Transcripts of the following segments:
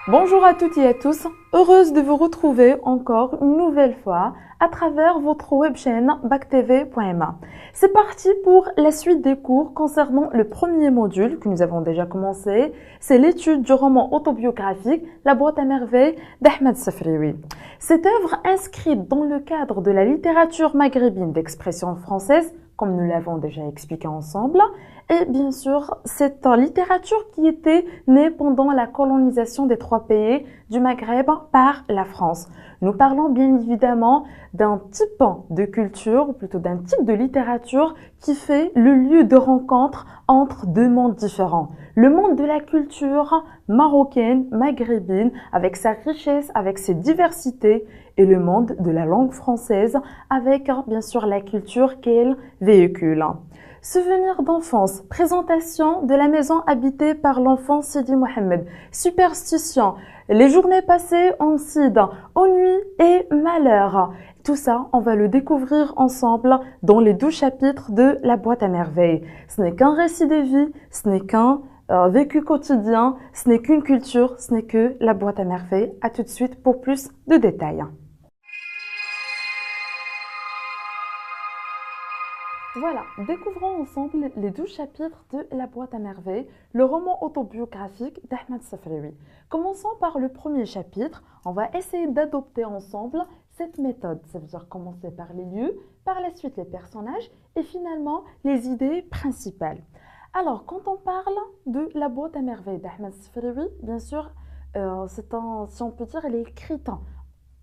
Bonjour à toutes et à tous, heureuse de vous retrouver encore une nouvelle fois à travers votre web chaîne bactv.ma. C'est parti pour la suite des cours concernant le premier module que nous avons déjà commencé, c'est l'étude du roman autobiographique La boîte à merveilles d'Ahmed Safraoui. Cette œuvre inscrite dans le cadre de la littérature maghrébine d'expression française, comme nous l'avons déjà expliqué ensemble, et bien sûr, cette littérature qui était née pendant la colonisation des trois pays du Maghreb par la France. Nous parlons bien évidemment d'un type de culture, ou plutôt d'un type de littérature qui fait le lieu de rencontre entre deux mondes différents. Le monde de la culture marocaine, maghrébine, avec sa richesse, avec ses diversités, et le monde de la langue française, avec bien sûr la culture qu'elle véhicule. Souvenirs d'enfance, présentation de la maison habitée par l'enfant Sidi Mohamed, superstition, les journées passées en Cid, ennui et malheur. Tout ça, on va le découvrir ensemble dans les 12 chapitres de La boîte à merveilles. Ce n'est qu'un récit de vie, ce n'est qu'un vécu quotidien, ce n'est qu'une culture, ce n'est que La boîte à merveilles. À tout de suite pour plus de détails. Voilà, découvrons ensemble les 12 chapitres de La boîte à merveilles, le roman autobiographique d'Ahmed Safraoui. Commençons par le premier chapitre. On va essayer d'adopter ensemble cette méthode. Ça veut dire commencer par les lieux, par la suite les personnages et finalement les idées principales. Alors, quand on parle de La boîte à merveilles d'Ahmed Safraoui, bien sûr, si on peut dire, elle est écrite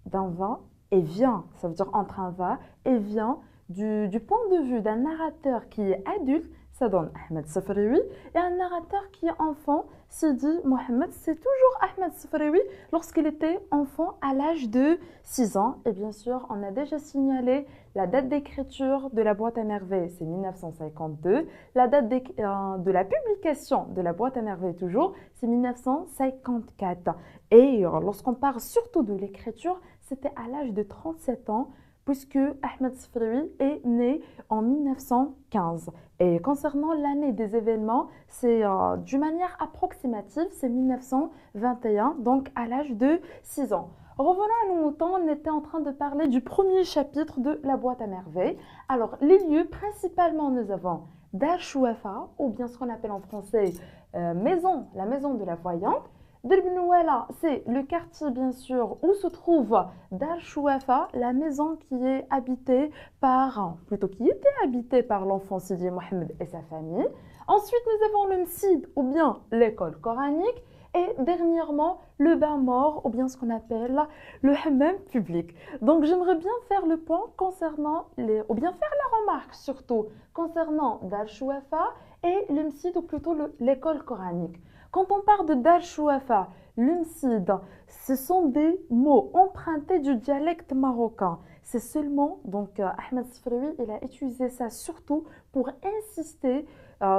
d'un va et vient. Ça veut dire entre un va et vient. Du point de vue d'un narrateur qui est adulte, ça donne Ahmed Safraoui, et un narrateur qui est enfant, Sidi Mohamed, c'est toujours Ahmed Safraoui lorsqu'il était enfant à l'âge de 6 ans. Et bien sûr, on a déjà signalé la date d'écriture de La boîte à merveilles, c'est 1952. La date de la publication de La boîte à merveilles, toujours, c'est 1954. Et lorsqu'on parle surtout de l'écriture, c'était à l'âge de 37 ans, puisque Ahmed Safraoui est né en 1915. Et concernant l'année des événements, c'est d'une manière approximative, c'est 1921, donc à l'âge de 6 ans. Revenons à nos moutons, on était en train de parler du premier chapitre de La boîte à merveilles. Alors, les lieux, principalement, nous avons Dar Chouafa, ou bien ce qu'on appelle en français la maison de la voyante. Del Benouela, c'est le quartier bien sûr où se trouve Dar Chouafa, la maison qui est habitée qui était habitée par l'enfant Sidi Mohamed et sa famille. Ensuite, nous avons le Msid ou bien l'école coranique et dernièrement le bain mort ou bien ce qu'on appelle le hammam public. Donc j'aimerais bien faire le point concernant ou bien faire la remarque surtout concernant Dar Chouafa et le Msid ou plutôt l'école coranique. Quand on parle de Dar Chouafa, l'Umsid, ce sont des mots empruntés du dialecte marocain. C'est seulement, donc Ahmed Safraoui, il a utilisé ça surtout pour insister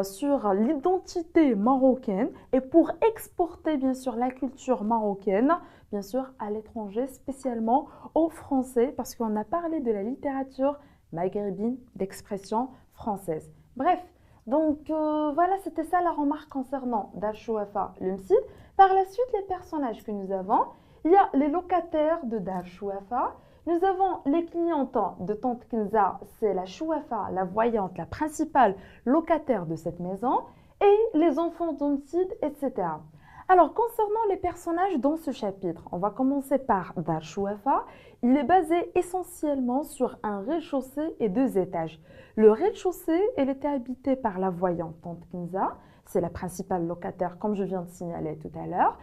sur l'identité marocaine et pour exporter bien sûr la culture marocaine, bien sûr à l'étranger, spécialement aux Français, parce qu'on a parlé de la littérature maghrébine d'expression française. Bref. Donc voilà, c'était ça la remarque concernant Dar Chouafa, le Msid. Par la suite, les personnages que nous avons, il y a les locataires de Dar Chouafa. Nous avons les clientes de Tante Kenza, c'est la Chouafa, la voyante, la principale locataire de cette maison, et les enfants d'Msid, etc. Alors, concernant les personnages dans ce chapitre, on va commencer par Dar Chouafa. Il est basé essentiellement sur un rez-de-chaussée et 2 étages. Le rez-de-chaussée, elle était habitée par la voyante Tante Kenza, c'est la principale locataire comme je viens de signaler tout à l'heure.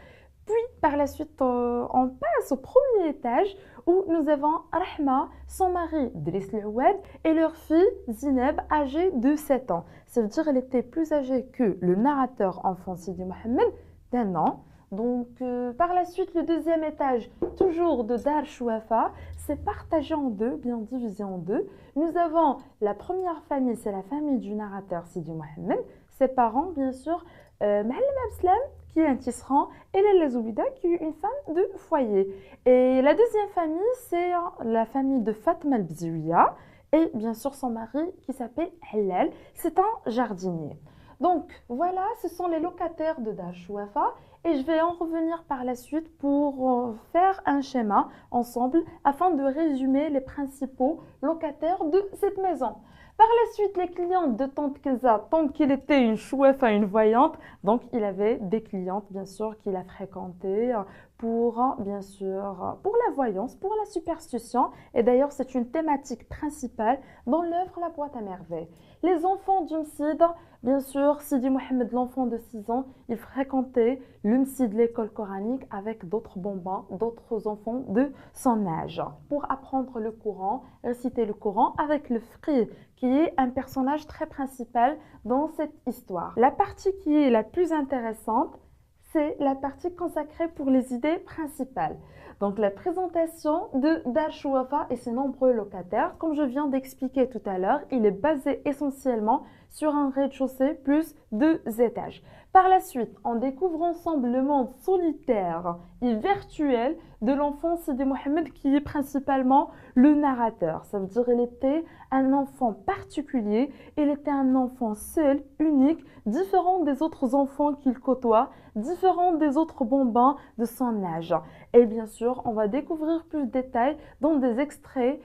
Puis par la suite, on passe au premier étage où nous avons Rahma, son mari Driss Loued et leur fille Zineb, âgée de 7 ans. Ça veut dire qu'elle était plus âgée que le narrateur enfant Sidi Mohamed d'un an. Donc par la suite, le deuxième étage, toujours de Dar Chouafa, c'est partagé en deux, bien divisé en deux. Nous avons la première famille, c'est la famille du narrateur Sidi Mohamed. Ses parents, bien sûr, Mahalem Abslam, qui est un tisserand, et Lalla Zoubida, qui est une femme de foyer. Et la deuxième famille, c'est la famille de Fatma al-Bzouia, et bien sûr son mari qui s'appelle Hellal, c'est un jardinier. Donc voilà, ce sont les locataires de Dar Chouafa et je vais en revenir par la suite pour faire un schéma ensemble afin de résumer les principaux locataires de cette maison. Par la suite, les clientes de Tante Kenza, tant qu'il était une chouefa, une voyante, donc il avait des clientes bien sûr qu'il a fréquentées pour bien sûr pour la voyance, pour la superstition et d'ailleurs c'est une thématique principale dans l'œuvre La Boîte à merveilles. Les enfants du Msid, bien sûr, Sidi Mohamed, l'enfant de 6 ans, il fréquentait le Msid, l'école coranique, avec d'autres bambins, d'autres enfants de son âge, pour apprendre le Coran, réciter le Coran avec le frère, qui est un personnage très principal dans cette histoire. La partie qui est la plus intéressante, c'est la partie consacrée pour les idées principales. Donc la présentation de Dar Chouafa et ses nombreux locataires, comme je viens d'expliquer tout à l'heure, il est basé essentiellement sur un rez-de-chaussée plus 2 étages. Par la suite, on découvre ensemble le monde solitaire et virtuel de l'enfant Sidi Mohamed qui est principalement le narrateur. Ça veut dire qu'il était un enfant particulier, il était un enfant seul, unique, différent des autres enfants qu'il côtoie, différent des autres bambins de son âge. Et bien sûr, on va découvrir plus de détails dans des extraits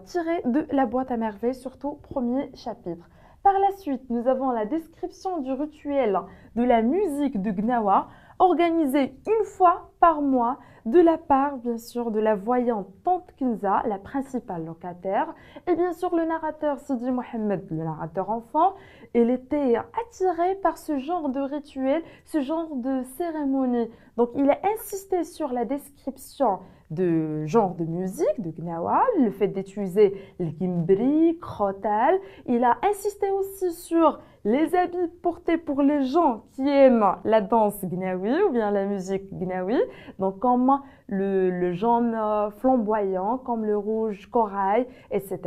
tirés de La Boîte à merveilles, surtout premier chapitre. Par la suite, nous avons la description du rituel de la musique de Gnawa, organisée une fois par mois de la part, bien sûr, de la voyante Tante Kenza, la principale locataire, et bien sûr le narrateur Sidi Mohamed, le narrateur enfant. Il était attiré par ce genre de rituel, ce genre de cérémonie. Donc, il a insisté sur la description de genre de musique, de Gnawa, le fait d'utiliser le gimbri, krotal. Il a insisté aussi sur les habits portés pour les gens qui aiment la danse gnawi ou bien la musique gnawi, donc comme le jaune flamboyant, comme le rouge corail, etc.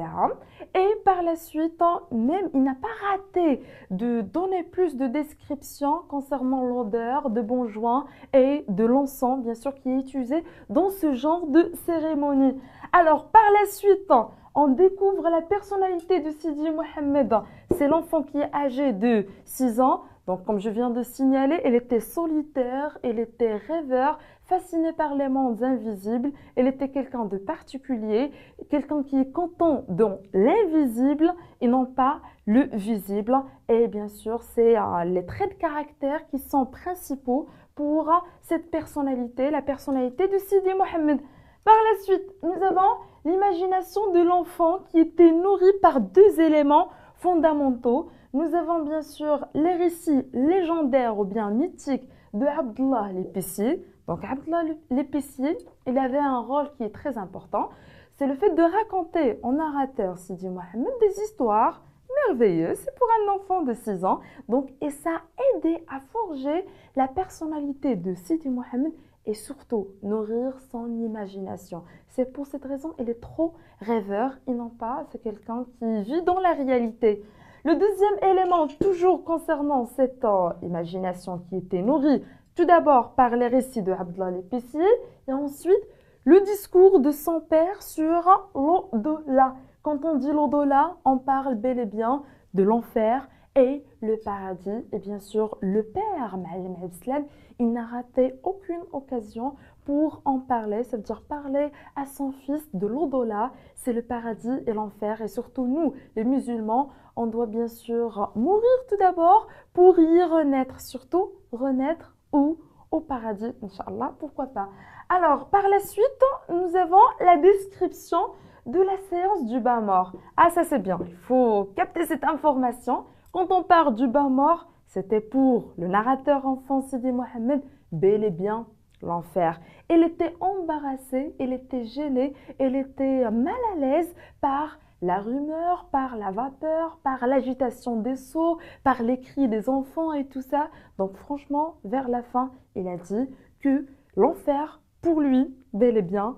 Et par la suite, même il n'a pas raté de donner plus de descriptions concernant l'odeur de bon joint et de l'encens, bien sûr, qui est utilisé dans ce genre de cérémonie. Alors, par la suite, on découvre la personnalité de Sidi Mohamed. C'est l'enfant qui est âgé de 6 ans. Donc, comme je viens de signaler, il était solitaire, il était rêveur, fasciné par les mondes invisibles. Il était quelqu'un de particulier, quelqu'un qui est content dans l'invisible et non pas le visible. Et bien sûr, c'est les traits de caractère qui sont principaux pour cette personnalité, la personnalité de Sidi Mohamed. Par la suite, nous avons l'imagination de l'enfant qui était nourrie par 2 éléments fondamentaux. Nous avons bien sûr les récits légendaires ou bien mythiques de Abdallah l'épicier. Donc Abdallah l'épicier, il avait un rôle qui est très important. C'est le fait de raconter en narrateur Sidi Mohamed des histoires merveilleuses. C'est pour un enfant de 6 ans. Donc, et ça a aidé à forger la personnalité de Sidi Mohamed et surtout nourrir son imagination. C'est pour cette raison qu'il est trop rêveur et non pas c'est quelqu'un qui vit dans la réalité. Le deuxième élément, toujours concernant cette imagination qui était nourrie tout d'abord par les récits de Abdallah l'épicier et ensuite le discours de son père sur l'au-delà. Quand on dit l'au-delà, on parle bel et bien de l'enfer et le paradis. Et bien sûr, le père, Ma'alim Abdeslam, il n'a raté aucune occasion pour en parler. Ça veut dire parler à son fils de l'au-delà. C'est le paradis et l'enfer. Et surtout, nous, les musulmans, on doit bien sûr mourir tout d'abord pour y renaître. Surtout, renaître où? Au paradis, Inch'Allah, pourquoi pas. Alors, par la suite, nous avons la description de la séance du bain mort. Ah, ça c'est bien, il faut capter cette information. Quand on parle du bain mort, c'était pour le narrateur enfant Sidi Mohamed, bel et bien l'enfer. Il était embarrassé, il était gêné, il était mal à l'aise par la rumeur, par la vapeur, par l'agitation des seaux, par les cris des enfants et tout ça. Donc franchement, vers la fin, il a dit que l'enfer, pour lui, bel et bien,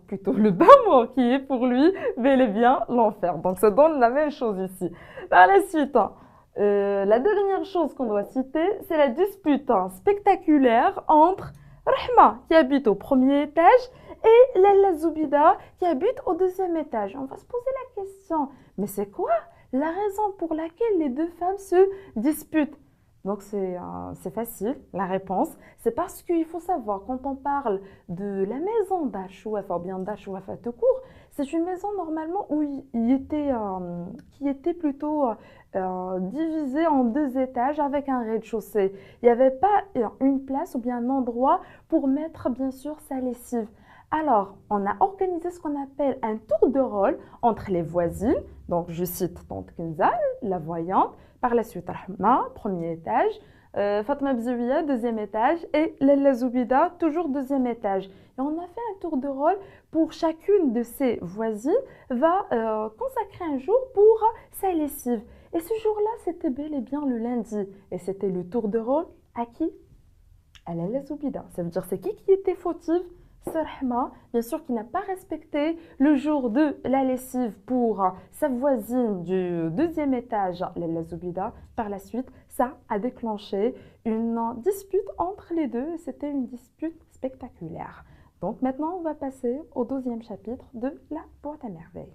plutôt le bain mort qui est pour lui, bel et bien l'enfer. Donc ça donne la même chose ici. Par la suite, la dernière chose qu'on doit citer, c'est la dispute spectaculaire entre Rahma qui habite au premier étage et Lalla Zoubida qui habite au deuxième étage. On va se poser la question, mais c'est quoi la raison pour laquelle les 2 femmes se disputent? Donc c'est facile, la réponse. C'est parce qu'il faut savoir, quand on parle de la maison d'Al-Chouafa ou bien d'Al-Chouafa tout court, c'est une maison normalement où qui était plutôt divisée en deux étages avec un rez-de-chaussée. Il n'y avait pas une place ou bien un endroit pour mettre bien sûr sa lessive. Alors, on a organisé ce qu'on appelle un tour de rôle entre les voisines. Donc, je cite Tante Kenza, la voyante, par la suite Rahma, premier étage, Fatma Bzouia, deuxième étage, et Lalla Zoubida, toujours deuxième étage. Et on a fait un tour de rôle pour chacune de ces voisines, va consacrer un jour pour sa lessive. Et ce jour-là, c'était bel et bien le lundi. Et c'était le tour de rôle à qui? À Lalla Zoubida. Ça veut dire c'est qui était fautive? C'est Rahma, bien sûr, qui n'a pas respecté le jour de la lessive pour sa voisine du deuxième étage, Lalla Zoubida. Par la suite, ça a déclenché une dispute entre les deux. C'était une dispute spectaculaire. Donc maintenant, on va passer au deuxième chapitre de la boîte à merveilles.